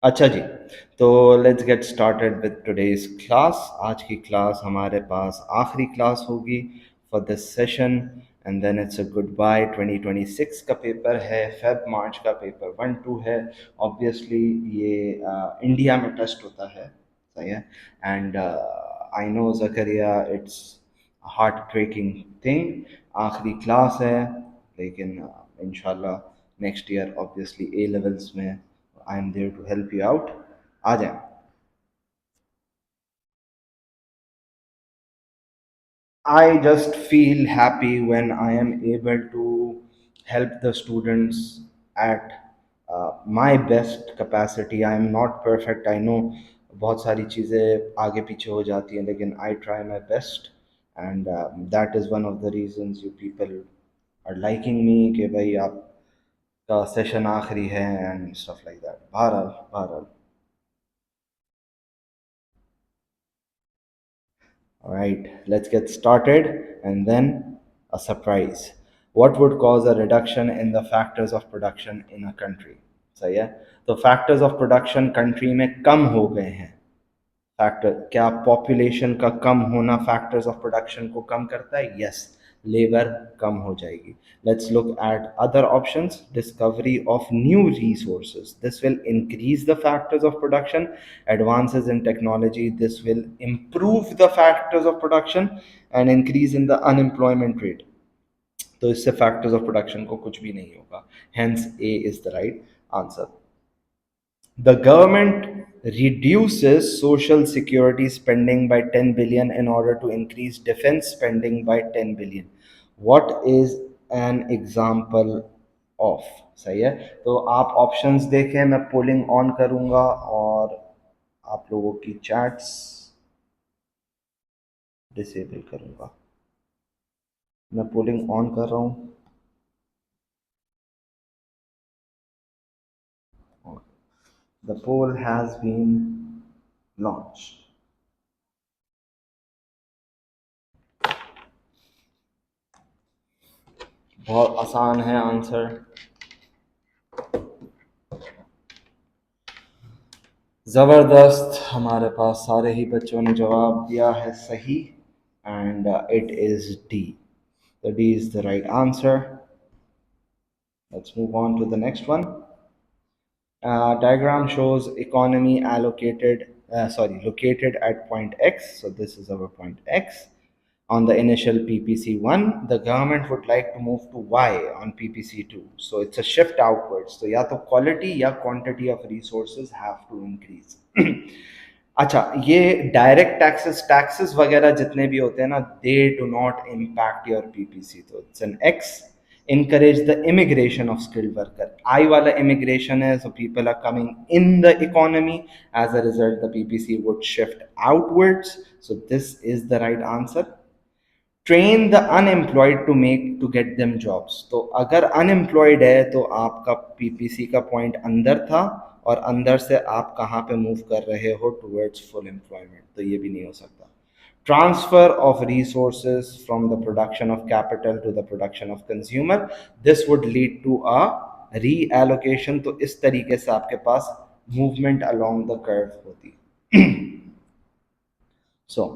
अच्छा जी, तो let's get started with today's class. आज की क्लास हमारे पास आखिरी क्लास होगी for this session, and then it's a goodbye. 2026 का पेपर है, फेब मार्च का पेपर 1-2 है। ऑब्वियसली ये इंडिया में टेस्ट होता है, सही है। And I know Zakaria, it's heartbreaking thing. आखिरी क्लास है, लेकिन इंशाल्लाह next year obviously A levels में I am there to help you out. आ जाए। I just feel happy when I am able to help the students at my best capacity. I am not perfect. I know बहुत सारी चीज़ें आगे पीछे हो जाती हैं, लेकिन I try my best, and that is one of the reasons you people are liking me कि भाई आपका सेशन आखिरी है and stuff like that. बहरहाल बहरहाल। All right, let's get started, and then a surprise. What would cause a reduction in the factors of production in a country? सही है। तो factors of production country में कम हो गए हैं। फैक्टर क्या पॉपुलेशन का कम होना फैक्टर्स ऑफ प्रोडक्शन को कम करता है? यस, लेबर कम हो जाएगी। Let's look at other options. Discovery of new resources, this will increase the factors of production. Advances in technology, this will improve the factors of production and increase in the unemployment rate। तो इससे factors of production को कुछ भी नहीं होगा। Hence A is the right answer. The government reduces social security spending by 10 billion in order to increase defense spending by 10 billion. What is an example of? सही है। तो आप ऑप्शंस देखें, मैं पोलिंग ऑन करूंगा और आप लोगों की चैट्स डिसेबल करूंगा। मैं पोलिंग ऑन कर रहा हूँ। The poll has been launched। बहुत आसान है आंसर। ज़बरदस्त, हमारे पास सारे ही बच्चों ने जवाब दिया है सही, एंड इट इज़ डी। तो D is the right answer. Let's move on to the next one. Diagram shows economy located at point X. So this is our point X. On the initial PPC1, the government would like to move to Y on PPC2. So it's a shift outwards. So या तो quality या quantity of resources have to increase. अच्छा, ये direct taxes वगैरह जितने भी होते हैं ना, they do not impact your PPC. तो it's an ex. encourage the immigration of skilled worker, I wala immigration है, so people are coming in the economy, as a result the ppc would shift outwards, so this is the right answer। Train the unemployed to make to get them jobs, तो अगर unemployed है तो आपका PPC का point अंदर था, और अंदर से आप कहाँ पे मूव कर रहे हो टूवर्ड्स फुल एम्प्लॉयमेंट, तो ये भी नहीं हो सकता। Transfer of resources from the production of capital to the production of consumer, this would lead to a reallocation. तो इस तरीके से आपके पास मूवमेंट अलोंग द कर्व होती है। So,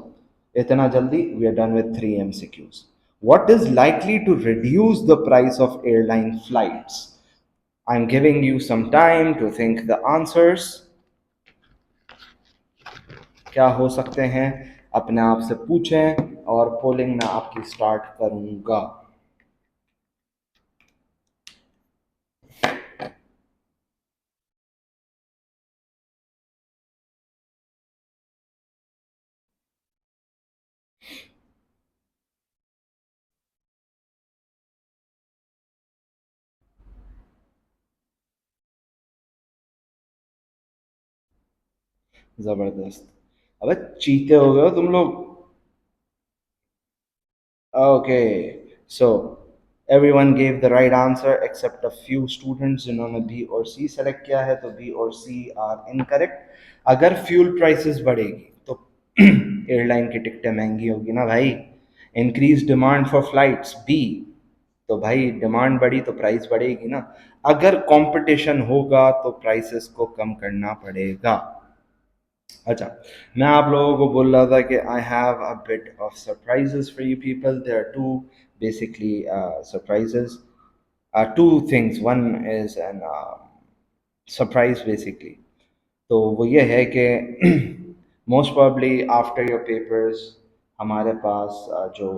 itna jaldi, we are done with 3 MCQs. What is likely to reduce the price of airline flights? I'm giving you some time to think the answers. क्या हो सकते हैं, अपने आप से पूछें, और पोलिंग मैं आपकी स्टार्ट करूंगा। जबरदस्त। अबे चीते हो गए हो तुम लोग। Okay, so everyone gave the right answer except a few students जिन्होंने बी और सी सेलेक्ट किया है, तो बी और सी आर इनकरेक्ट। अगर फ्यूल प्राइसेस बढ़ेगी तो एयरलाइन की टिकटें महंगी होगी ना भाई। Increase demand for flights, B. तो भाई डिमांड बढ़ी तो प्राइस बढ़ेगी ना। अगर कंपटीशन होगा तो प्राइसेस को कम करना पड़ेगा। अच्छा, मैं आप लोगों को बोल रहा था कि I have a bit of surprises for you people. There are two basically surprises, two things. One is an surprise basically. तो वो ये है कि most probably after your papers हमारे पास जो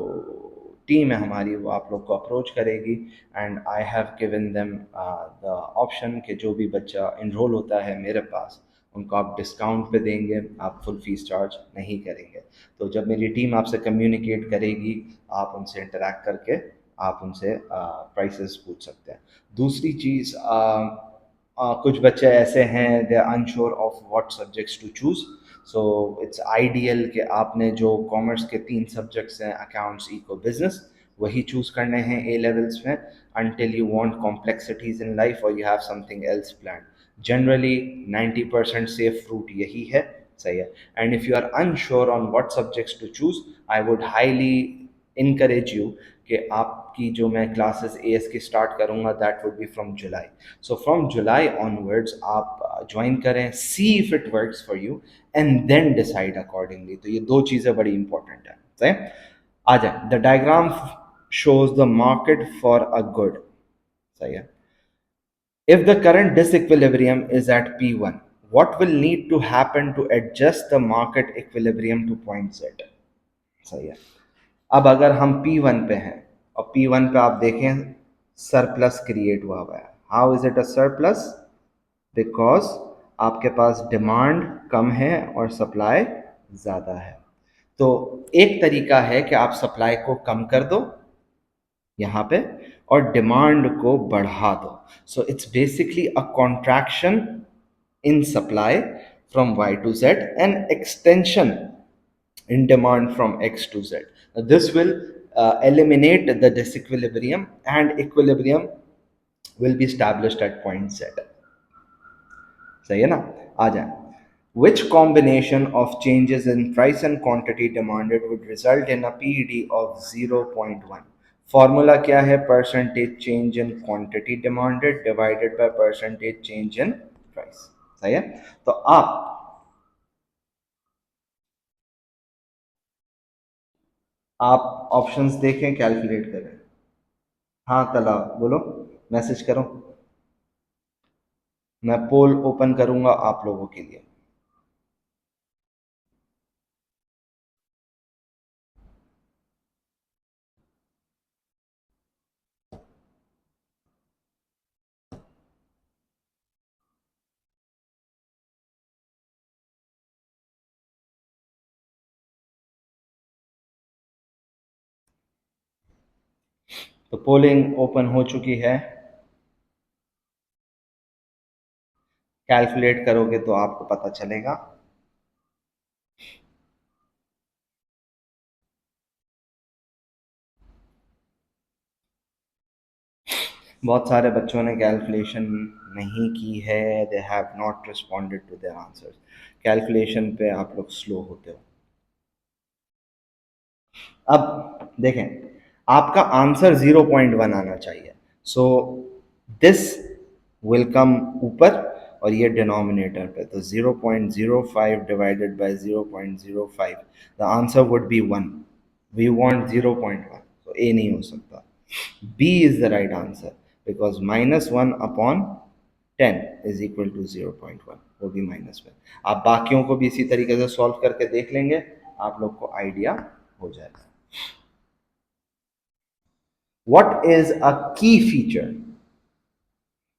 टीम है हमारी वो आप लोग को अप्रोच करेगी, and I have given them the option कि जो भी बच्चा इनरोल होता है मेरे पास उनको आप डिस्काउंट पे देंगे, आप फुल फीस चार्ज नहीं करेंगे। तो जब मेरी टीम आपसे कम्युनिकेट करेगी आप उनसे इंटरेक्ट करके आप उनसे प्राइसेस पूछ सकते हैं। दूसरी चीज़, कुछ बच्चे ऐसे हैं they are unsure of what subjects to choose. So it's ideal कि आपने जो कॉमर्स के 3 सब्जेक्ट्स हैं अकाउंट्स इको बिजनेस वही चूज़ करने हैं ए लेवल्स में, until you want complexities in life or you have something else planned. Generally 90% safe route यही है, सही है। And if you are unsure on what subjects to choose I would highly encourage you कि आपकी जो मैं classes AS की start करूँगा that would be from July. So from July onwards आप ज्वाइन करें, see if it works for you and then decide accordingly. तो ये 2 चीज़ें बड़ी इंपॉर्टेंट है, सही। आ जाए, the diagram shows the market for a good, सही है। If the current disequilibrium is at P1, what will need to happen to adjust the market equilibrium to point Z? सही है। अब अगर हम P1 पे हैं और P1 पे आप देखें सरप्लस क्रिएट हुआ हुआ है। How is it a surplus? Because आपके पास डिमांड कम है और सप्लाई ज़्यादा है। तो एक तरीका है कि आप सप्लाई को कम कर दो यहाँ पे और डिमांड को बढ़ा दो। So it's basically a contraction in supply from Y to Z and extension in demand from X to Z. This will eliminate the disequilibrium and equilibrium will be established at point Z. सही है ना? आ जाए। Which combination of changes in price and quantity demanded would result in a PED of 0.1? Formula क्या है? Percentage change in quantity demanded divided by percentage change in price. सही है। तो आप ऑप्शंस देखें, कैलकुलेट करें। हाँ तला बोलो, मैसेज करो, मैं पोल ओपन करूंगा आप लोगों के लिए। तो पोलिंग ओपन हो चुकी है, कैलकुलेट करोगे तो आपको पता चलेगा। बहुत सारे बच्चों ने कैलकुलेशन नहीं की है, they have not responded to their answers. Calculation पे आप लोग स्लो होते हो। अब देखें, आपका आंसर 0.1 आना चाहिए। सो दिस विल कम ऊपर और ये डिनोमिनेटर पे, तो 0.05 divided by 0.05, the answer would be 1। We want 0.1, तो ए नहीं हो सकता। B is the right answer because -1 upon 10 is equal to 0.1, वो भी -1। आप बाकियों को भी इसी तरीके से सॉल्व करके देख लेंगे, आप लोग को आइडिया हो जाएगा। What is a key feature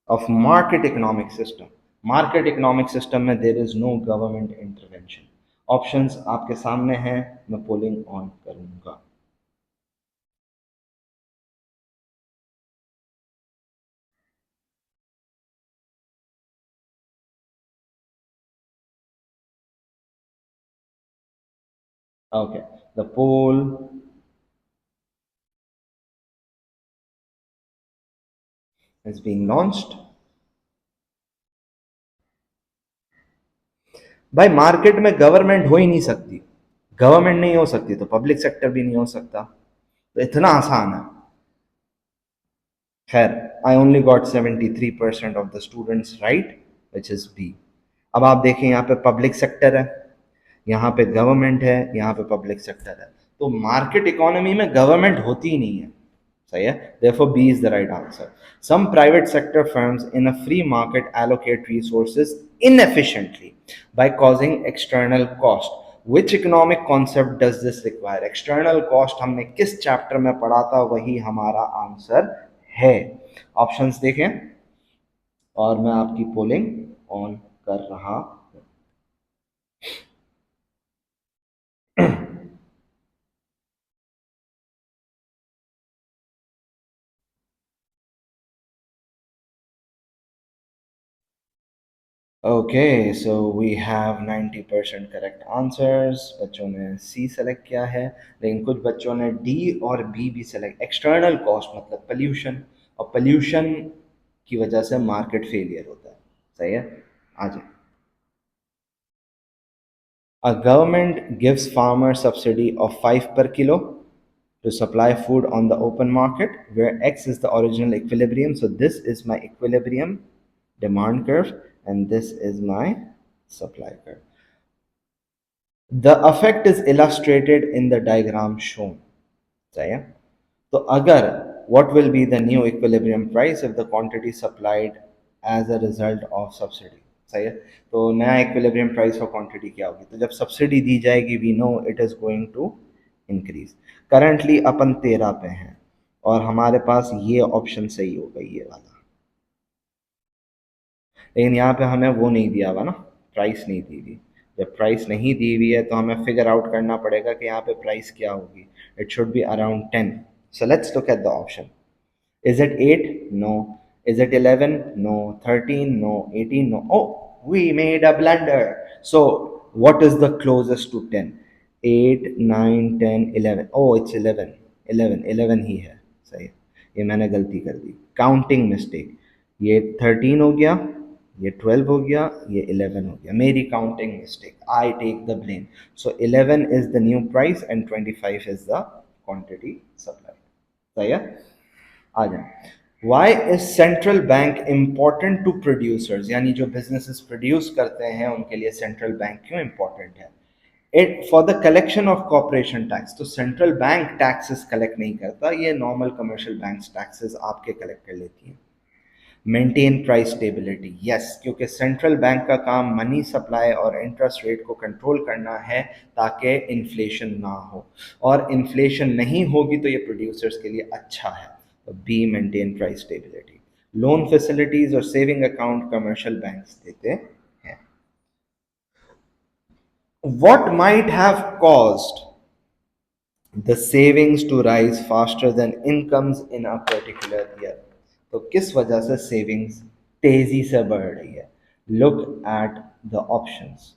of market economic system? Market economic system में there is no government intervention. Options आपके सामने हैं, मैं पोलिंग ऑन करूंगा। Okay, the poll is being launched. भाई मार्केट में गवर्नमेंट हो ही नहीं सकती, गवर्नमेंट नहीं हो सकती तो पब्लिक सेक्टर भी नहीं हो सकता, तो इतना आसान है। खैर, I only got 73% of the students right, which is B. अब आप देखें, यहाँ पे पब्लिक सेक्टर है, यहाँ पे गवर्नमेंट है, यहाँ पे पब्लिक सेक्टर है। तो मार्केट इकोनॉमी में गवर्नमेंट होती ही नहीं है, सही है। therefore B is the right answer. Some private sector firms in a free market allocate resources inefficiently by causing external cost. Which economic concept does this require? External cost हमने किस chapter में पढ़ा था, वही हमारा आंसर है। Options देखें और मैं आपकी पोलिंग ऑन कर रहा। Okay, so we have 90% correct answers. बच्चों ने सी सेलेक्ट किया है, लेकिन कुछ बच्चों ने डी और बी भी सेलेक्ट। एक्सटर्नल कॉस्ट मतलब पोल्यूशन, और पोल्यूशन की वजह से मार्केट फेलियर होता है, सही है। आ जाए। A government gives farmer subsidy of 5 per kilo to supply food on the open market where X is the original equilibrium. So this is my equilibrium demand curve and this is my supply curve. The effect is illustrated in the diagram shown. सही है। तो अगर what will be the new equilibrium price if the quantity supplied as a result of subsidy, सही है। तो नया equilibrium price for quantity क्या होगी, तो जब सब्सिडी दी जाएगी we know it is going to increase। Currently अपन 13 पे हैं और हमारे पास ये ऑप्शन सही होगा, ये वाला। लेकिन यहाँ पे हमें वो नहीं दिया हुआ ना, प्राइस नहीं दी हुई। जब प्राइस नहीं दी हुई है तो हमें फिगर आउट करना पड़ेगा कि यहाँ पे प्राइस क्या होगी। It should be around 10। So let's look at the option. Is it 8? No. Is it 11? No. 13? No. 18? No. Oh, we made a blunder. So, what is the closest to 10? 8, 9, 10, 11. Oh, it's 11. 11. 11 ही है, सही है। ये मैंने गलती कर दी, counting mistake. ये 13 हो गया, ये 12 हो गया, ये 11 हो गया, मेरी counting mistake. I take the blame. So 11 is the new price and 25 is the quantity supply, सही है। आ जाए। Why is central bank important to producers, यानी जो बिजनेसेस प्रोड्यूस करते हैं उनके लिए सेंट्रल बैंक क्यों इंपॉर्टेंट है। It for the collection of corporation tax. तो सेंट्रल बैंक टैक्सेस कलेक्ट नहीं करता, ये नॉर्मल कमर्शियल बैंक टैक्सेस आपके कलेक्ट कर लेती है। मेंटेन प्राइस स्टेबिलिटी, यस, क्योंकि सेंट्रल बैंक का काम मनी सप्लाई और इंटरेस्ट रेट को कंट्रोल करना है ताकि इन्फ्लेशन ना हो, और इन्फ्लेशन नहीं होगी तो ये प्रोड्यूसर्स के लिए अच्छा है। तो B, maintain price stability. Loan facilities और सेविंग अकाउंट कमर्शियल बैंक्स देते हैं। What might have caused the savings to rise faster than incomes in a particular year? तो किस वजह से सेविंग्स तेजी से बढ़ रही है? Look at the options.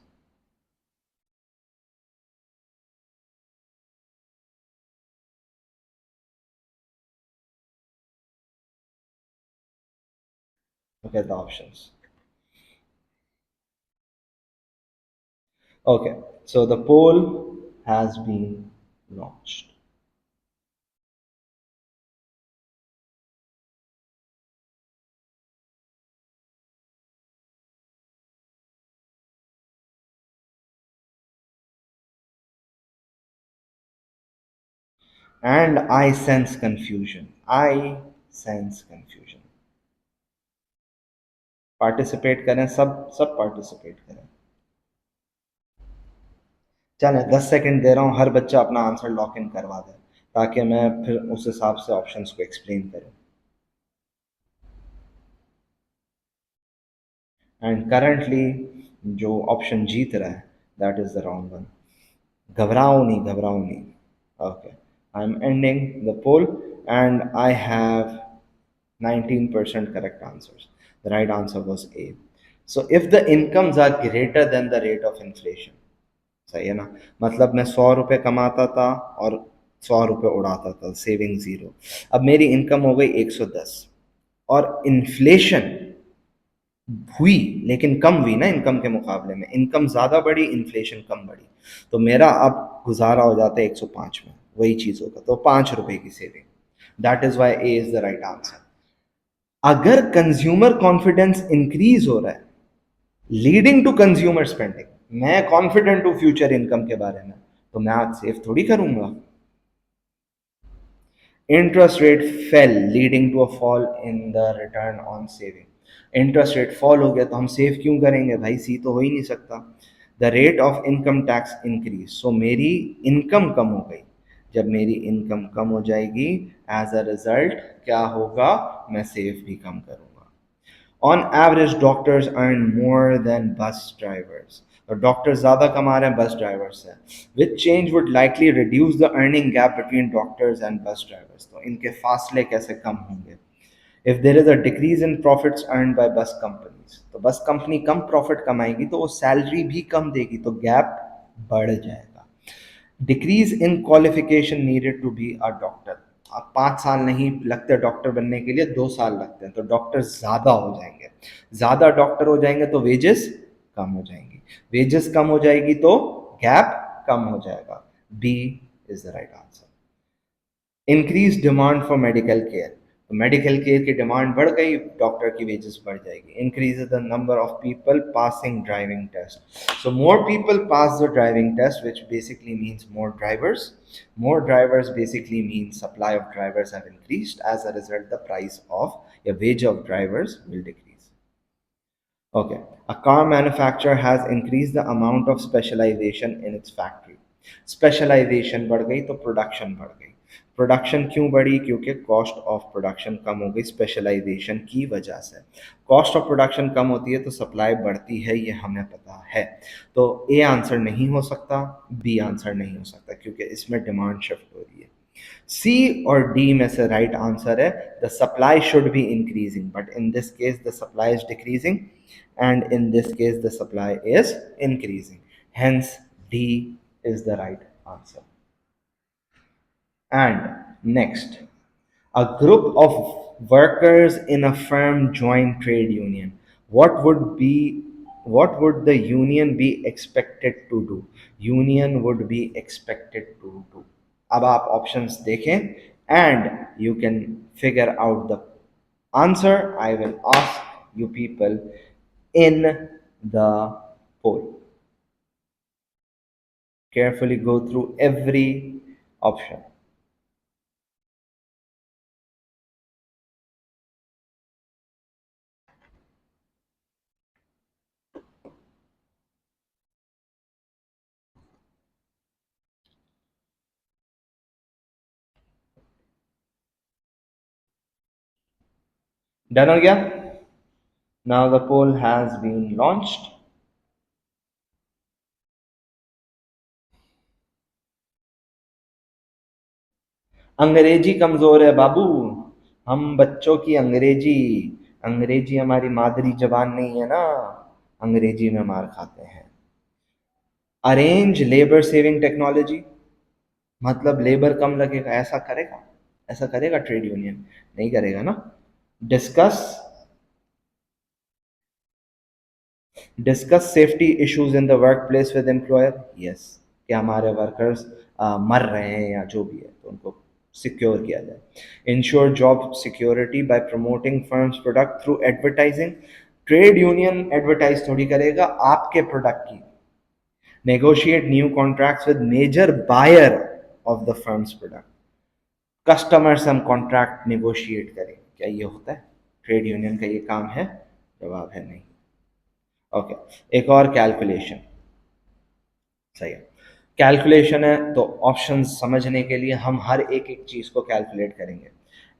Look at the options. Okay, so the poll has been launched. And I sense confusion. I sense confusion. Participate करें, सब सब पार्टिसिपेट करें। चलें, 10 सेकंड दे रहा हूँ, हर बच्चा अपना आंसर लॉक इन करवा दे ताकि मैं फिर उस हिसाब से ऑप्शंस को एक्सप्लेन करूँ। एंड करंटली जो ऑप्शन जीत रहा है that is the wrong one. घबराओ नहीं, घबराओ नहीं। Okay, I am ending the poll and I have 19% correct answers. The right answer was A. So if the incomes are greater than the rate of inflation, सही है ना, मतलब मैं 100 रुपये कमाता था और 100 रुपये उड़ाता था, सेविंग जीरो। अब मेरी इनकम हो गई 110 और इन्फ्लेशन हुई लेकिन कम हुई ना, इनकम के मुकाबले में इनकम ज़्यादा बढ़ी, इन्फ्लेशन कम बढ़ी, तो मेरा अब गुजारा हो जाता है 105 में, वही चीज़ होगा, तो 5 रुपए की saving. That is why A is the right answer. अगर कंज्यूमर कॉन्फिडेंस इंक्रीज हो रहा है लीडिंग टू कंज्यूमर स्पेंडिंग, मैं कॉन्फिडेंट हूं फ्यूचर इनकम के बारे में, तो मैं आज सेव थोड़ी करूंगा। Interest rate fell leading to a fall in the return on saving. Interest rate fall हो गया तो हम सेव क्यों करेंगे भाई, सी तो हो ही नहीं सकता। The rate of income tax increase, so मेरी इनकम कम हो गई। जब मेरी इनकम कम हो जाएगी एज अ रिजल्ट क्या होगा, मैं सेव भी कम करूंगा। On average doctors earn more than bus drivers, और डॉक्टर्स ज़्यादा कमा रहे हैं बस ड्राइवर्स से। Which change would likely reduce the earning gap between doctors and bus drivers, तो इनके फासले कैसे कम होंगे। If there is a decrease in profits earn by बस कंपनीज, तो बस कंपनी कम प्रॉफिट कमाएगी तो वो सैलरी भी कम देगी, तो गैप बढ़ जाएगा। Decrease in qualification needed to be a doctor, अब 5 साल नहीं लगते डॉक्टर बनने के लिए, 2 साल लगते हैं, तो डॉक्टर ज़्यादा हो जाएंगे। ज़्यादा डॉक्टर हो जाएंगे तो वेजेस कम हो जाएंगी, वेजेस कम हो जाएगी तो गैप कम हो जाएगा। B is the right answer. Increase demand for medical care, तो मेडिकल केयर की डिमांड बढ़ गई, डॉक्टर की वेजेस बढ़ जाएगी। Increase the number of people passing driving test, so more people pass the driving test which basically means more drivers. More drivers basically means supply of drivers have increased. As a result, the price of a wage of drivers will decrease. Okay, a car manufacturer has increased the amount of specialization in its factory. Specialization बढ़ गई तो production बढ़ गई। Production क्यों बढ़ी, क्योंकि cost of production कम हो गई स्पेशलाइजेशन की वजह से। कॉस्ट ऑफ प्रोडक्शन कम होती है तो सप्लाई बढ़ती है, ये हमें पता है। तो ए आंसर नहीं हो सकता, बी आंसर नहीं हो सकता, क्योंकि इसमें डिमांड शिफ्ट हो रही है। सी और डी में से राइट आंसर है the supply should be increasing, but in this case the supply is decreasing and in this case the supply is increasing, hence D is the right answer. And next, a group of workers in a firm join trade union. What would be, what would the union be expected to do? Union would be expected to do. अब आप options देखें and you can figure out the answer. I will ask you people in the poll. Carefully go through every option. Done हो गया? Now the poll has been launched. अंग्रेजी कमजोर है बाबू, हम बच्चों की अंग्रेजी, अंग्रेजी हमारी मादरी जबान नहीं है ना, अंग्रेजी में मार खाते हैं। अरेंज लेबर सेविंग टेक्नोलॉजी, मतलब लेबर कम लगेगा, ऐसा करेगा, ऐसा करेगा ट्रेड यूनियन? नहीं करेगा ना। Discuss, discuss safety issues in the work place with employer, yes, कि हमारे वर्कर्स मर रहे हैं या जो भी है तो उनको सिक्योर किया जाए। Insure job security by promoting firm's product through advertising, trade union advertise थोड़ी करेगा आपके प्रोडक्ट की। Negotiate new contracts with major buyer of the firm's product, customer से हम कॉन्ट्रैक्ट नेगोशिएट करें, क्या ये होता है? ट्रेड यूनियन का ये काम है? जवाब है नहीं। ओके, एक और कैलकुलेशन, सही है, कैलकुलेशन है तो ऑप्शन समझने के लिए हम हर एक एक चीज को कैलकुलेट करेंगे।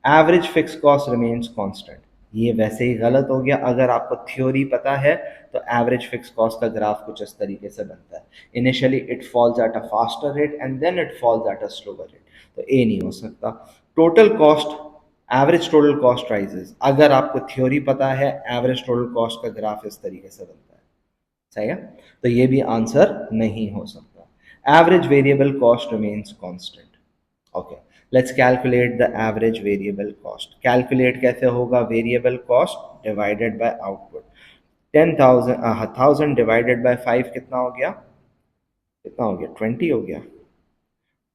Average fix cost remains constant, ये वैसे ही गलत हो गया। अगर आपको थ्योरी पता है तो एवरेज फिक्स कॉस्ट का ग्राफ कुछ इस तरीके से बनता है, initially it falls at a faster rate and then it falls at a slower rate, तो ए नहीं हो सकता। Total cost, average total cost rises, अगर आपको थ्योरी पता है एवरेज टोटल कॉस्ट का ग्राफ इस तरीके से बनता है, सही है, तो ये भी आंसर नहीं हो सकता। Average variable cost remains constant. Okay, let's calculate the average variable cost. Calculate कैसे होगा? Variable cost divided by output. 1000 divided by 5 कितना हो गया? कितना हो गया? 20 हो गया।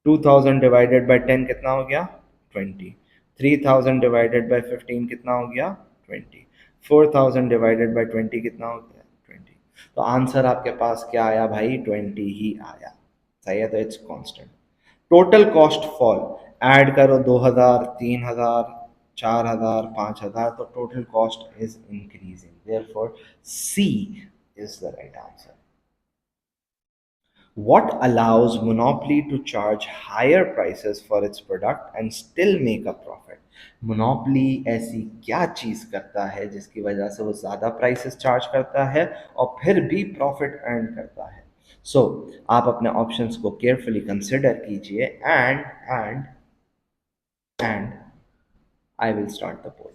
2000 डिवाइडेड बाय 10 कितना हो गया? 20। 3000 डिवाइडेड बाय 15 कितना हो गया? 20। 4000 डिवाइडेड बाय 20 कितना हो गया? 20। तो आंसर आपके पास क्या आया भाई? 20 ही आया। सही है, तो it's constant. Total cost fall, add करो 2000, 3000, 4000, 5000, तो total cost is increasing, therefore C is the right answer. What allows monopoly to charge higher prices for its product and still make a profit? Monopoly ऐसी क्या चीज करता है जिसकी वजह से वो ज्यादा प्राइसेस चार्ज करता है और फिर भी प्रॉफिट अर्न करता है? सो आप अपने ऑप्शंस को केयरफुली कंसिडर कीजिए and I will start the poll.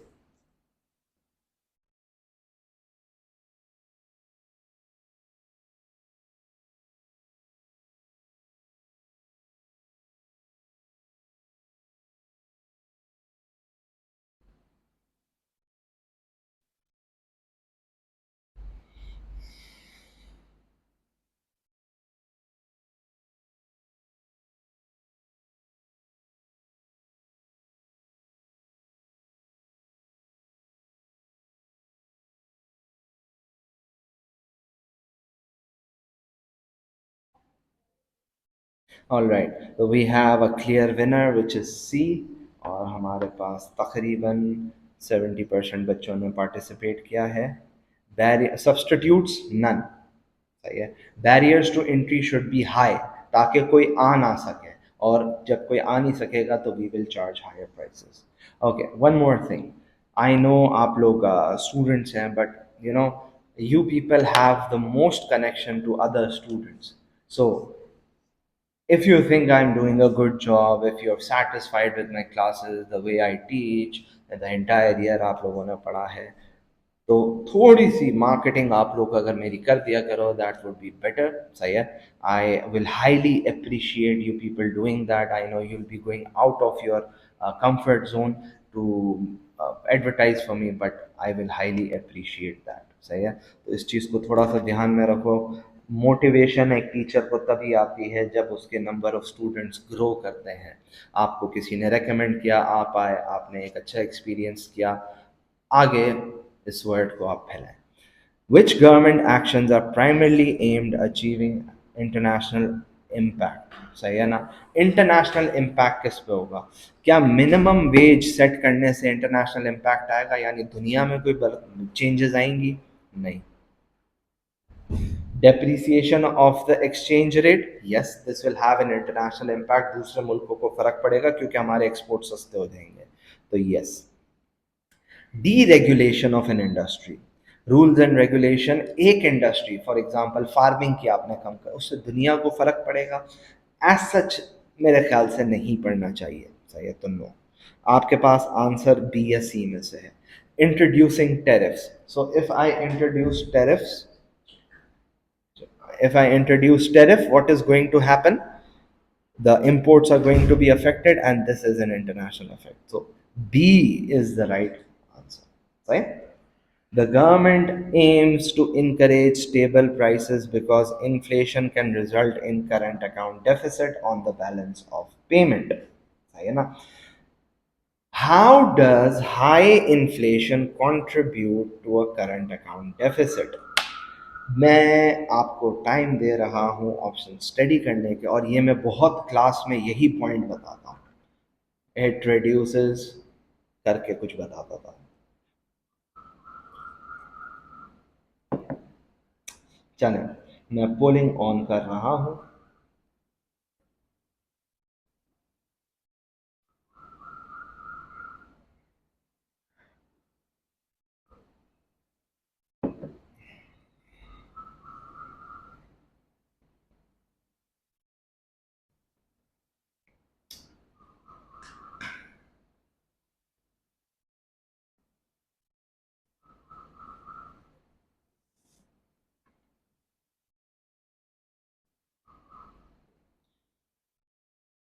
All right, तो we have a clear winner which is C. और हमारे पास तकरीबन 70% बच्चों ने पार्टिसिपेट किया है। Barrier substitutes none. सही है। Barriers to entry should be high, ताकि कोई आ ना सके, और जब कोई आ नहीं सकेगा तो we will charge higher prices. Okay, one more thing. I know आप लोग स्टूडेंट्स हैं, but you know you people have the most connection to other students. So if you think I'm doing a good job, if you're satisfied with my classes, the way I teach, and the entire year आप लोगों ने पढ़ा है, तो थोड़ी सी marketing आप लोग अगर मेरी कर दिया करो, दैट वुड बी बेटर। सही है। I will highly appreciate you people doing that. I know you'll be going out of your comfort zone to advertise for me, but I will highly appreciate that। सही है, तो इस चीज़ को थोड़ा सा ध्यान में रखो। मोटिवेशन एक टीचर को तभी आती है जब उसके नंबर ऑफ स्टूडेंट्स ग्रो करते हैं। आपको किसी ने रेकमेंड किया, आप आए, आपने एक अच्छा एक्सपीरियंस किया, आगे इस वर्ड को आप फैलाएं। Which government actions are primarily aimed achieving international impact? सही है ना। इंटरनेशनल इम्पैक्ट किस पे होगा? क्या मिनिमम वेज सेट करने से इंटरनेशनल इम्पैक्ट आएगा, यानी दुनिया में कोई चेंजेस आएंगी? नहीं। Depreciation of the exchange rate, yes this will have an international impact, दूसरे मुल्कों को फर्क पड़ेगा क्योंकि हमारे एक्सपोर्ट सस्ते हो जाएंगे, तो yes. Deregulation of an industry, rules and regulation, एक इंडस्ट्री फॉर एग्जांपल फार्मिंग की आपने कम कर, उससे दुनिया को फर्क पड़ेगा? एज सच मेरे ख्याल से नहीं पड़ना चाहिए। सही है, तो नो। आपके पास आंसर बी या सी में से है। Introducing tariffs, so if I introduce tariff, what is going to happen? The imports are going to be affected, and this is an international effect. So B is the right answer. Right? The government aims to encourage stable prices because inflation can result in current account deficit on the balance of payment. सही है ना? How does high inflation contribute to a current account deficit? मैं आपको time दे रहा हूँ option study करने के, और ये मैं बहुत क्लास में यही पॉइंट बताता हूँ। इट रिड्यूसेस करके कुछ बताता था। चलें, मैं पोलिंग ऑन कर रहा हूँ।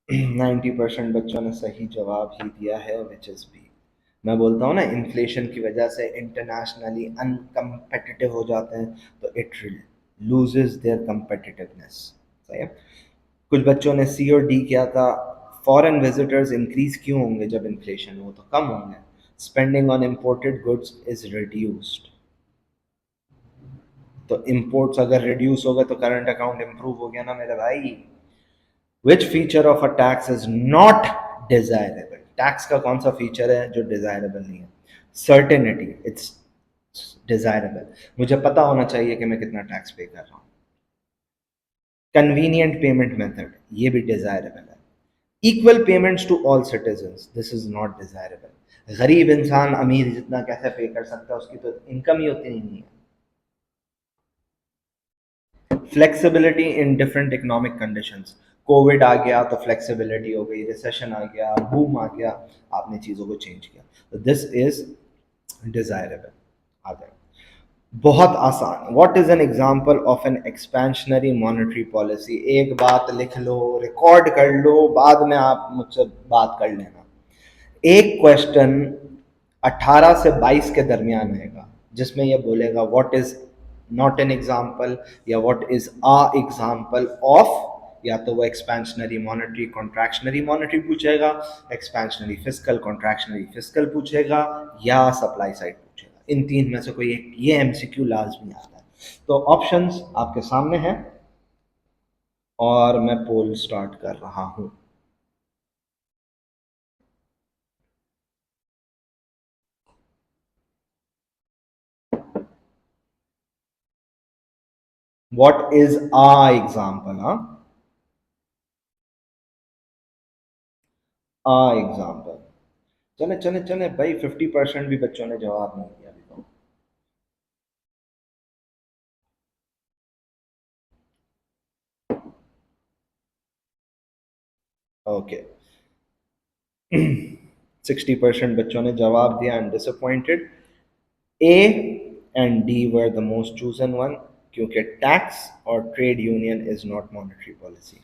90% बच्चों ने सही जवाब ही दिया है, विच इज़ बी। मैं बोलता हूँ ना, इन्फ्लेशन की वजह से इंटरनेशनली अनकम्पिटिटिव हो जाते हैं, तो इट लूजेस देयर कम्पिटिटिवनेस। सही है। कुछ बच्चों ने सी और डी किया था। फॉरेन विजिटर्स इंक्रीज क्यों होंगे जब इन्फ्लेशन हो, तो कम होंगे। spending on imported goods is reduced. तो imports अगर reduce होगा तो current account improve हो गया ना मेरे भाई. Which feature of a tax is not desirable? Tax का कौन सा feature है जो desirable नहीं है? Certainty, it's desirable. मुझे पता होना चाहिए कि मैं कितना tax pay कर रहा हूँ. Convenient payment method, ये भी desirable है. Equal payments to all citizens, this is not desirable. गरीब इंसान अमीर जितना कैसे पे कर सकता है, उसकी तो इनकम ही उतनी नहीं है. Flexibility in different economic conditions, COVID आ गया तो फ्लेक्सिबिलिटी हो गई, रिसेशन आ गया, बूम आ गया, आपने चीज़ों को चेंज किया, तो दिस इज डिजायरेबल. आ गया. बहुत आसान. What is an example of an expansionary monetary policy? एक बात लिख लो, रिकॉर्ड कर लो, बाद में आप मुझसे बात कर लेना. एक क्वेश्चन 18 से 22 के दरमियान आएगा जिसमें यह बोलेगा what is not an example या what is a example of. या तो वो एक्सपेंशनरी मॉनेटरी कॉन्ट्रैक्शनरी मॉनेटरी पूछेगा, एक्सपेंशनरी फिस्कल कॉन्ट्रैक्शनरी फिस्कल पूछेगा, या सप्लाई साइड पूछेगा. इन तीन में से कोई एक, ये एमसीक्यू लाजमी आता है. तो ऑप्शंस आपके सामने हैं और मैं पोल स्टार्ट कर रहा हूं. What is a example? हाँ, एग्जाम्पल. चले चले चले भाई, 50% भी बच्चों ने जवाब नहीं दिया अभी तो. ओके. 60% बच्चों ने जवाब दिया. I am disappointed. A and D were the most chosen one, क्योंकि टैक्स और trade union is not monetary policy.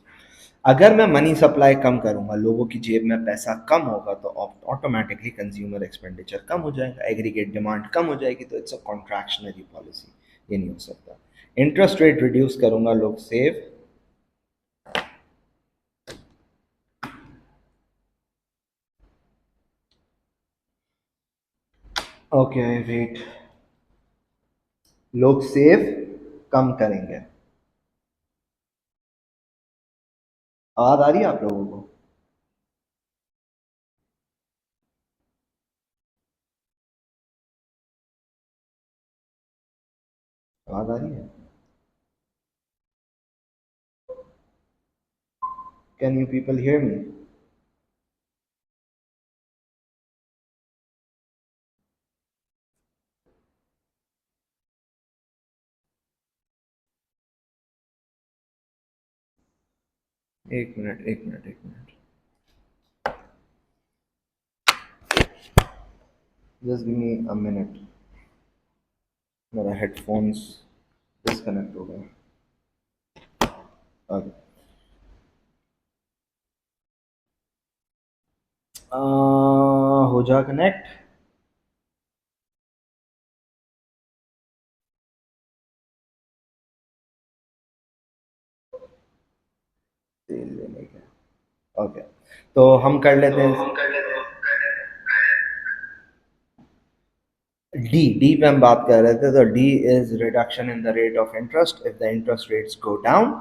अगर मैं मनी सप्लाई कम करूंगा, लोगों की जेब में पैसा कम होगा, तो ऑटोमेटिकली कंज्यूमर एक्सपेंडिचर कम हो जाएगा, एग्रीगेट डिमांड कम हो जाएगी, तो इट्स अ कॉन्ट्रैक्शनरी पॉलिसी. ये नहीं हो सकता. इंटरेस्ट रेट रिड्यूस करूंगा, लोग सेव. Okay wait. लोग सेव कम करेंगे. आवाज आ रही है आप लोगों को? आवाज आ रही है? Can you people hear me? एक मिनट एक मिनट एक minute. Just give me a minute. मेरा हेडफोन्स डिस्कनेक्ट हो गया. ओके. हो जा कनेक्ट. तेल लेने का. ओके. तो हम कर लेते हैं. डी पे हम बात कर रहे थे. तो D is reduction in the rate of interest. If the interest rates go down,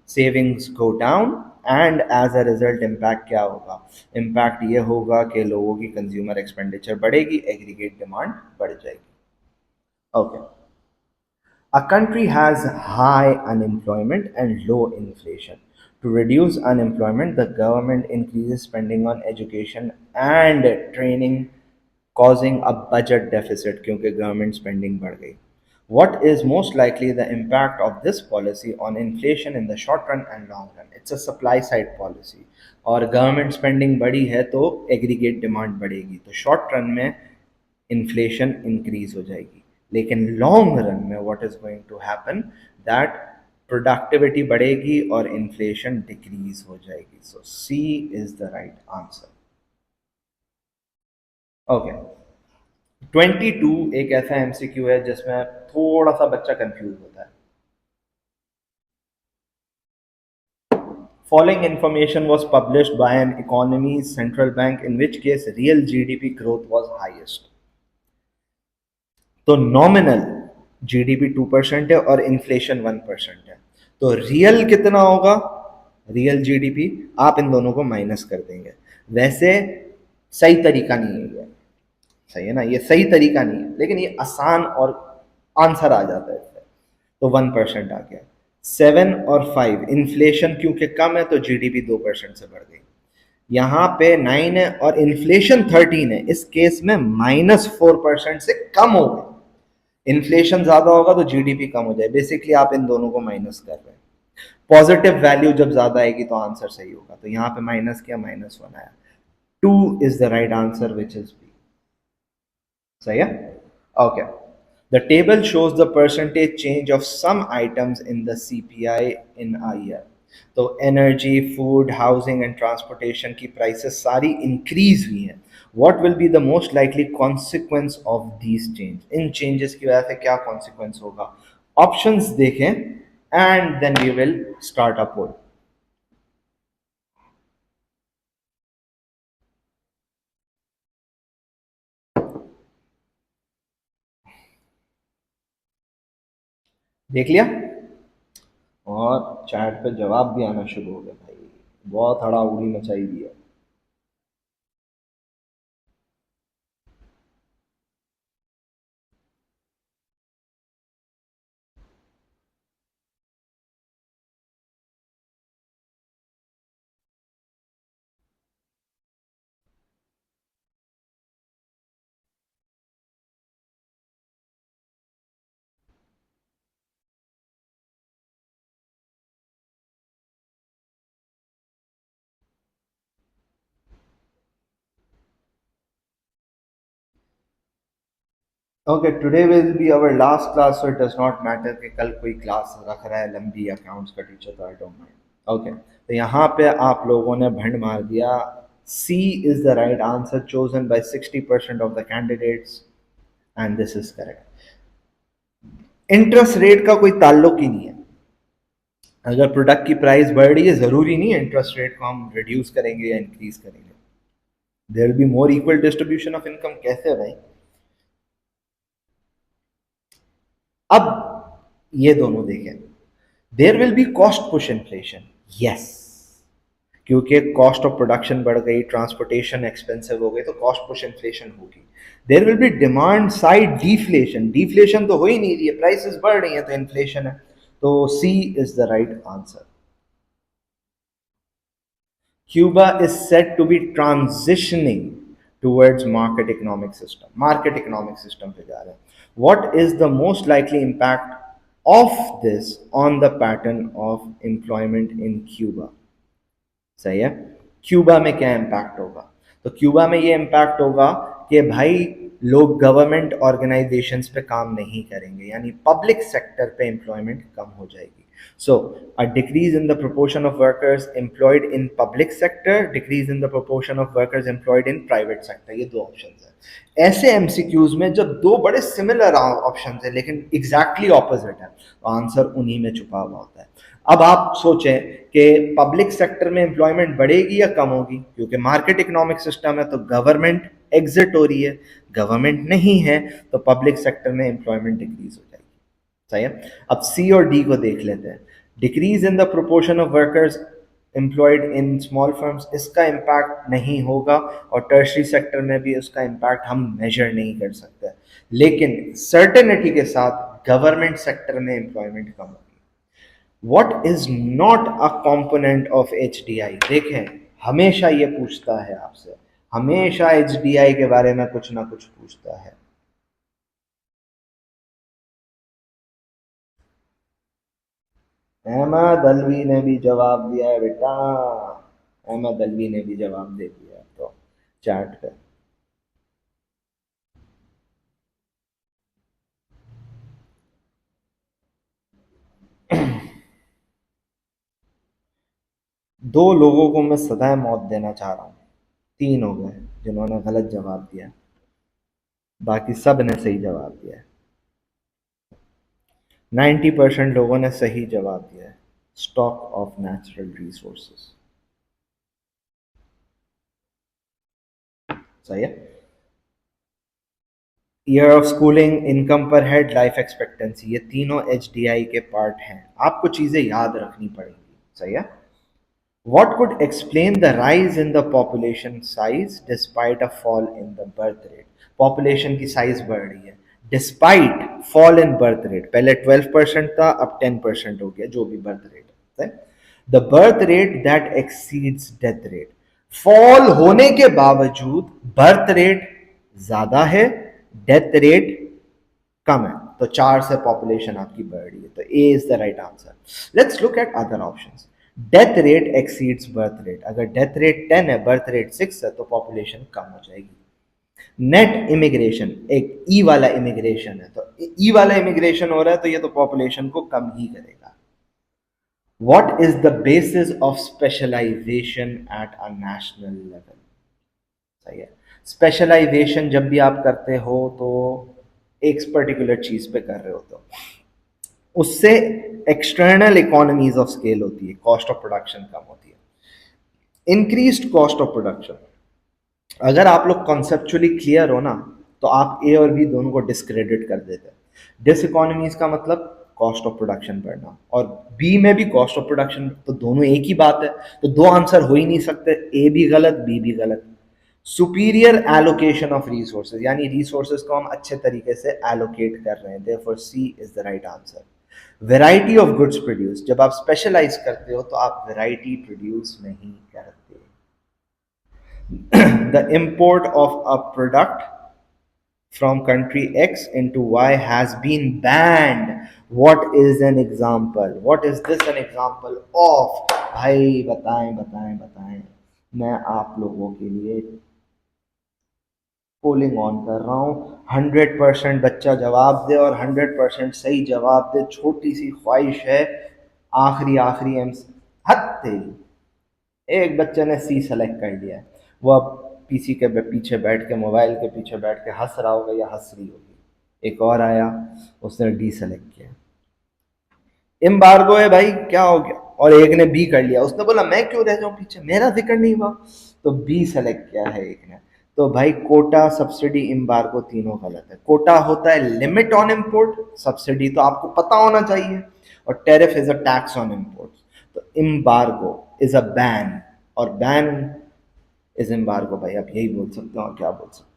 savings go down, and as a result impact क्या होगा? इम्पैक्ट ये होगा कि लोगों की कंज्यूमर एक्सपेंडिचर बढ़ेगी, एग्रीगेट डिमांड बढ़ जाएगी. Okay. A country has high unemployment and low inflation. To reduce unemployment, the government increases spending on education and training, causing a budget deficit क्योंकि government spending बढ़ गई. What is most likely the impact of this policy on inflation in the short run and long run? It's a supply side policy. और government spending बढ़ी है तो aggregate demand बढ़ेगी, तो short run में inflation increase हो जाएगी. लेकिन लॉन्ग रन में what is going to happen, that productivity बढ़ेगी और इन्फ्लेशन डिक्रीज हो जाएगी. So C is the right answer. Okay. 22 एक ऐसा एमसीक्यू है जिसमें थोड़ा सा बच्चा कंफ्यूज होता है. Following information was published by an economy's central bank, in which case real GDP growth was highest. तो नॉमिनल जीडीपी 2% है और इन्फ्लेशन 1% है, तो रियल कितना होगा? रियल जीडीपी आप इन दोनों को माइनस कर देंगे। वैसे सही तरीका नहीं है ये, सही है ना, ये सही तरीका नहीं है, लेकिन ये आसान और आंसर आ जाता है इससे। तो 1% आ गया। 7 और 5, इन्फ्लेशन क्योंकि कम है तो जीडीपी 2% से बढ़ गई। यहाँ पे 9 है और इन्फ्लेशन 13 है, इस केस में -4% से कम हो गई। इन्फ्लेशन ज्यादा होगा तो जीडीपी कम हो जाए, बेसिकली आप इन दोनों को माइनस कर रहे हैं। पॉजिटिव वैल्यू जब ज्यादा आएगी तो आंसर सही होगा, तो यहाँ पे माइनस किया, -1 आया। 2 is the right answer which is B. सही है, okay. The table shows the percentage change of some items in the CPI in a year. तो energy, food, housing and transportation की प्राइसेस सारी इंक्रीज हुई हैं। What will be the most likely consequence of these change? इन changes की वजह से क्या कॉन्सिक्वेंस होगा? ऑप्शंस देखें and then we will start a poll. देख लिया? और चैट पे जवाब भी आना शुरू हो गया भाई, बहुत हड़ा उड़ी मचाई दी है। Okay, today will be our last class, so it does not matter कि कल कोई क्लास रख रहा है लंबी अकाउंट्स का टीचर, तो आई डोंट माइंड। ओके, तो यहाँ पे आप लोगों ने भंड मार दिया। C is the right answer chosen by 60% of the candidates, and this is correct. Interest rate का कोई ताल्लुक ही नहीं है। अगर प्रोडक्ट की प्राइस बढ़ रही है, जरूरी नहीं है इंटरेस्ट रेट को हम रिड्यूस करेंगे या इंक्रीज करेंगे। There will be more equal distribution of income. कैसे भाई? अब ये दोनों देखें, there will be cost push inflation. Yes, क्योंकि कॉस्ट ऑफ प्रोडक्शन बढ़ गई, ट्रांसपोर्टेशन एक्सपेंसिव हो गई, तो कॉस्ट पुश इन्फ्लेशन होगी। There will be demand side deflation. Deflation तो हो ही नहीं रही है, प्राइसेस बढ़ रही हैं तो इन्फ्लेशन है। तो C is the right answer. Cuba is said to be transitioning towards market economic system. Market economic system पे जा रहे हैं. What is the most likely impact of this on the pattern of employment in Cuba? सही है। Cuba में क्या impact होगा? तो क्यूबा में ये इम्पैक्ट होगा कि भाई लोग गवर्नमेंट ऑर्गेनाइजेशंस पे काम नहीं करेंगे, यानी पब्लिक सेक्टर पे एम्प्लॉयमेंट कम हो जाएगी। So a decrease in the proportion of workers employed in public sector, decrease in the proportion of workers employed in private sector, ये दो ऑप्शन है। ऐसे एमसीक्यूज में जब दो बड़े सिमिलर ऑप्शन है लेकिन एग्जैक्टली ऑपोजिट है, तो आंसर उन्हीं में छुपा हुआ होता है। अब आप सोचें कि पब्लिक सेक्टर में एम्प्लॉयमेंट बढ़ेगी या कम होगी? क्योंकि मार्केट इकोनॉमिक सिस्टम है तो गवर्नमेंट एग्जिट हो रही है, गवर्नमेंट नहीं है तो पब्लिक सेक्टर में एम्प्लॉयमेंट डिक्रीज हो जाएगी। सही है। अब सी और डी को देख लेते हैं। Decrease in the proportion of workers employed in small firms, इसका इम्पैक्ट नहीं होगा, और टर्शरी सेक्टर में भी उसका इम्पैक्ट हम मेजर नहीं कर सकते, लेकिन सर्टेनिटी के साथ गवर्नमेंट सेक्टर में एम्प्लॉयमेंट कम होगी। What is not a component of HDI? देखें, हमेशा ये पूछता है आपसे, हमेशा HDI के बारे में कुछ ना कुछ पूछता है। अहमद अलवी ने भी जवाब दिया है बेटा, अहमद अलवी ने भी जवाब दे दिया है, तो चैट पे। दो लोगों को मैं सदाए मौत देना चाह रहा हूँ, तीन हो गए जिन्होंने गलत जवाब दिया, बाकी सब ने सही जवाब दिया है। 90% लोगों ने सही जवाब दिया है, स्टॉक ऑफ नेचुरल रिसोर्सेज। सही है। ईयर ऑफ स्कूलिंग, इनकम पर हेड, लाइफ एक्सपेक्टेंसी, ये तीनों HDI के पार्ट हैं। आपको चीज़ें याद रखनी पड़ेंगी, सही है। What could explain the rise in the population size despite a fall in the birth rate? Population की size बढ़ रही है despite fall in birth rate. पहले 12% था, अब 10% हो गया, जो भी birth rate है। The birth rate that exceeds death rate. Fall होने के बावजूद birth rate ज्यादा है, death rate कम है, तो 4 से पॉपुलेशन आपकी बढ़ रही है, तो A is the right answer. Let's look at other options. Death rate exceeds birth rate, अगर डेथ रेट 10 है, बर्थ रेट 6 है, तो पॉपुलेशन कम हो जाएगी। नेट इमिग्रेशन, एक ई वाला इमिग्रेशन है, तो ई वाला इमिग्रेशन हो रहा है, तो ये तो पॉपुलेशन को कम ही करेगा। What is the basis of specialisation at a national level? सही है। स्पेशलाइजेशन जब भी आप करते हो तो एक पर्टिकुलर चीज पे कर रहे होते हो, उससे एक्सटर्नल इकोनॉमीज ऑफ स्केल होती है, कॉस्ट ऑफ प्रोडक्शन कम होती है। इंक्रीज्ड कॉस्ट ऑफ प्रोडक्शन, अगर आप लोग कॉन्सेप्चुअली क्लियर हो ना, तो आप ए और बी दोनों को डिस्क्रेडिट कर देते हैं। डिस इकोनॉमीज का मतलब कॉस्ट ऑफ प्रोडक्शन बढ़ना, और बी में भी कॉस्ट ऑफ प्रोडक्शन, तो दोनों एक ही बात है, तो दो आंसर हो ही नहीं सकते, ए भी गलत बी भी गलत। सुपीरियर एलोकेशन ऑफ रिसोर्सेज, यानी रिसोर्सेज को हम अच्छे तरीके से एलोकेट कर रहे हैं, therefore C is the right answer. Variety of goods produce, जब आप स्पेशलाइज करते हो तो आप वैरायटी प्रोड्यूस नहीं करते। The import of a product from country X into Y has been banned. What is an example? What is this an example of? भाई बताएं बताएं बताएं, मैं आप लोगों के लिए पोलिंग ऑन कर रहा हूँ। 100% बच्चा जवाब दे और 100% सही जवाब दे, छोटी सी ख्वाहिश है, आखिरी आखिरी एम हद तेरी। एक बच्चे ने सी सेलेक्ट कर लिया है, वो अब पीसी के पीछे बैठ के, मोबाइल के पीछे बैठ के हंस रहा होगा या हंस रही होगी। एक और आया, उसने डी सेलेक्ट किया। एम्बार्गो है भाई, क्या हो गया? और एक ने बी कर लिया, उसने बोला मैं क्यों रह जाऊं पीछे, मेरा जिक्र नहीं हुआ, तो बी सेलेक्ट किया है एक ने। तो भाई कोटा, सब्सिडी, एम्बार्गो तीनों गलत है। कोटा होता है लिमिट ऑन इंपोर्ट, सब्सिडी तो आपको पता होना चाहिए, और tariff is a tax on import. तो एम्बार्गो इज अ बैन, और बैन इज एम्बार्गो। भाई आप यही बोल सकते हो, और क्या बोल सकते हो।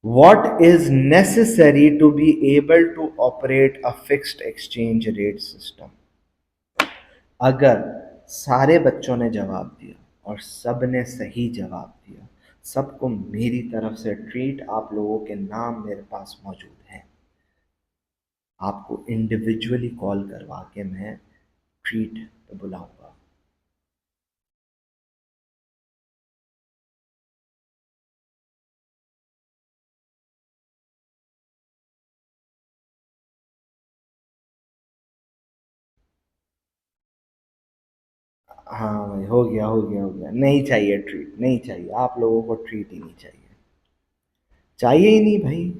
What is necessary to be able to operate a fixed exchange rate system? अगर सारे बच्चों ने जवाब दिया और सब ने सही जवाब दिया, सबको मेरी तरफ से ट्रीट, आप लोगों के नाम मेरे पास मौजूद हैं, आपको इंडिविजुअली कॉल करवा के मैं ट्रीट पे बुलाऊंगा। हाँ भाई, हो गया हो गया हो गया, नहीं चाहिए ट्रीट, नहीं चाहिए, आप लोगों को ट्रीट ही नहीं चाहिए, चाहिए ही नहीं भाई।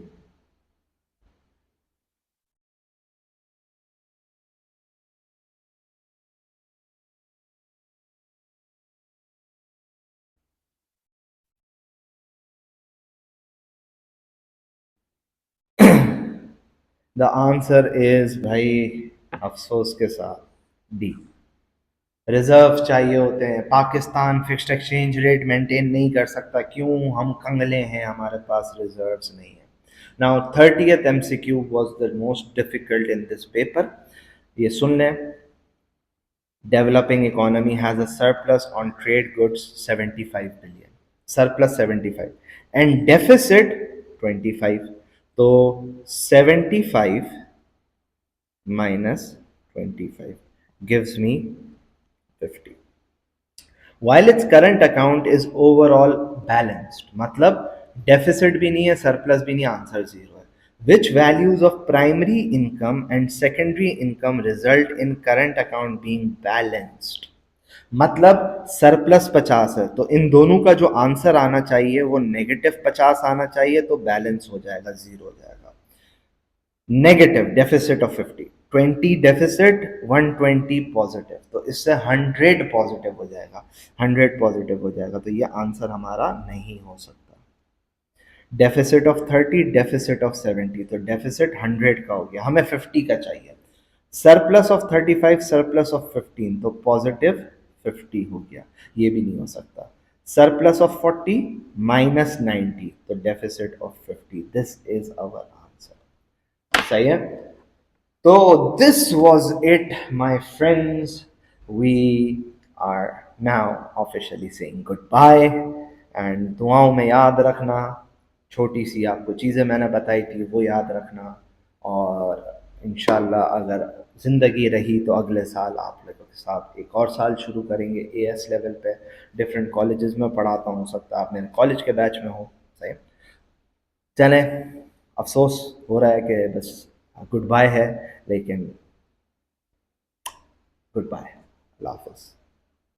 द आंसर इज भाई, अफसोस के साथ, डी। रिजर्व चाहिए होते हैं, Pakistan fixed exchange rate maintain नहीं कर सकता, क्यों? हम कंगले हैं, हमारे पास रिजर्व्स नहीं है। Now 30th MCQ was the most difficult in this paper, ये सुन लें। Developing economy has a surplus on trade goods 75 billion, surplus 75, and deficit 25, तो 75 minus 25 gives me 50. While its current account is overall balanced, मतलब deficit भी नहीं है, surplus भी नहीं, answer zero है। Which values of primary income and secondary income result in current account being balanced? मतलब surplus 50 है, तो इन दोनों का जो आंसर आना चाहिए वो -50 आना चाहिए, तो बैलेंस हो जाएगा, जीरो हो जाएगा। Negative deficit of 50, 20 deficit, 120 positive, तो इससे 100 पॉजिटिव हो जाएगा, 100 पॉजिटिव हो जाएगा, तो ये आंसर हमारा नहीं हो सकता। डेफिसिट ऑफ 30, डेफिसिट ऑफ 70, तो डेफिसिट 100 का हो गया, हमें 50 का चाहिए। सरप्लस ऑफ 35, सरप्लस ऑफ 15, तो पॉजिटिव 50 हो गया, ये भी नहीं हो सकता। सरप्लस ऑफ 40 माइनस 90, तो deficit of 50, this is our answer. सही है। So this was it, my friends. We are now officially saying goodbye. And दुआओं में याद रखना, छोटी सी आपको चीज़ें मैंने बताई थी वो याद रखना। और इंशाल्लाह अगर ज़िंदगी रही तो अगले साल आप लोगों के साथ एक और साल शुरू करेंगे एएस लेवल पे। डिफरेंट कॉलेजेस में पढ़ाता हूँ, हो सकता है आप मेरे कॉलेज के बैच में हो। सही। चलें, अफसोस हो रहा है कि बस गुड बाय है, लेकिन गुड बाय, अल्लाह हाफ़िज़।